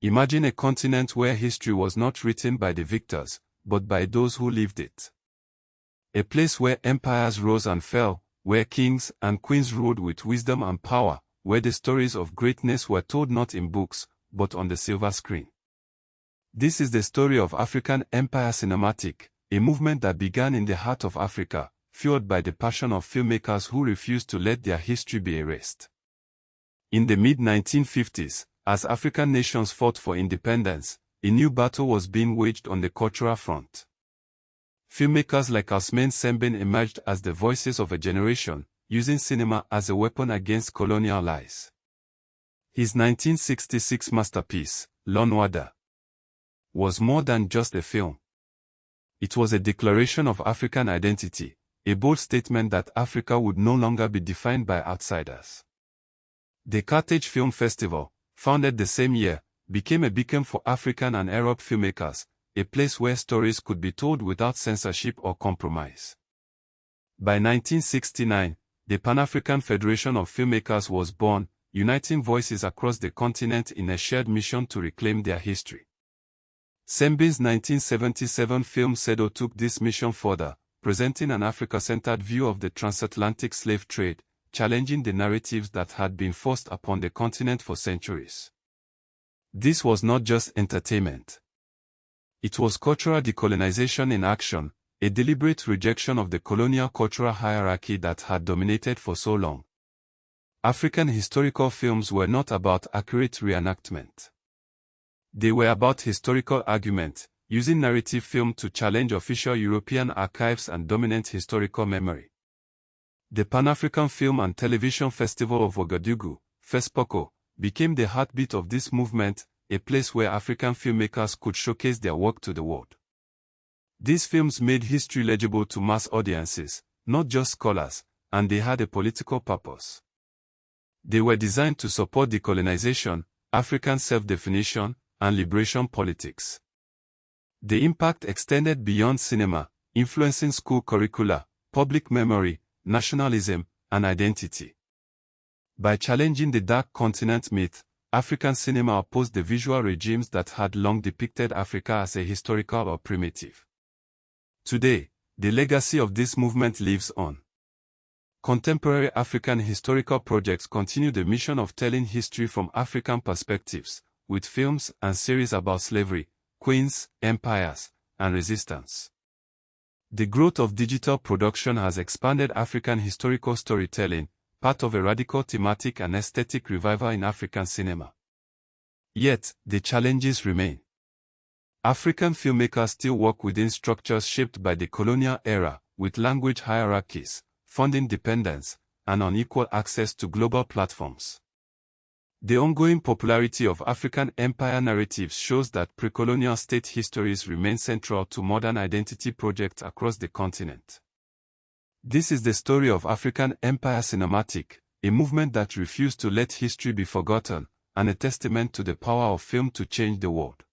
Imagine a continent where history was not written by the victors, but by those who lived it. A place where empires rose and fell, where kings and queens ruled with wisdom and power, where the stories of greatness were told not in books, but on the silver screen. This is the story of African Empire Cinematic, a movement that began in the heart of Africa, fueled by the passion of filmmakers who refused to let their history be erased. In the mid-1950s, as African nations fought for independence, a new battle was being waged on the cultural front. Filmmakers like Ousmane emerged as the voices of a generation, using cinema as a weapon against colonial lies. His 1966 masterpiece, L'Onwada, was more than just a film. It was a declaration of African identity, a bold statement that Africa would no longer be defined by outsiders. The Carthage Film Festival, founded the same year, became a beacon for African and Arab filmmakers, a place where stories could be told without censorship or compromise. By 1969, the Pan-African Federation of Filmmakers was born, uniting voices across the continent in a shared mission to reclaim their history. Sembe's 1977 film Sedo took this mission further, presenting an Africa-centered view of the transatlantic slave trade, challenging the narratives that had been forced upon the continent for centuries. This was not just entertainment. It was cultural decolonization in action, a deliberate rejection of the colonial cultural hierarchy that had dominated for so long. African historical films were not about accurate reenactment. They were about historical argument, using narrative film to challenge official European archives and dominant historical memory. The Pan-African Film and Television Festival of Ouagadougou, FESPACO, became the heartbeat of this movement, a place where African filmmakers could showcase their work to the world. These films made history legible to mass audiences, not just scholars, and they had a political purpose. They were designed to support decolonization, African self-definition, and liberation politics. The impact extended beyond cinema, influencing school curricula, public memory, nationalism, and identity. By challenging the Dark Continent myth, African cinema opposed the visual regimes that had long depicted Africa as a historical or primitive. Today, the legacy of this movement lives on. Contemporary African historical projects continue the mission of telling history from African perspectives, with films and series about slavery, queens, empires, and resistance. The growth of digital production has expanded African historical storytelling, part of a radical thematic and aesthetic revival in African cinema. Yet, the challenges remain. African filmmakers still work within structures shaped by the colonial era, with language hierarchies, funding dependence, and unequal access to global platforms. The ongoing popularity of African empire narratives shows that pre-colonial state histories remain central to modern identity projects across the continent. This is the story of African Empire Cinematic, a movement that refused to let history be forgotten, and a testament to the power of film to change the world.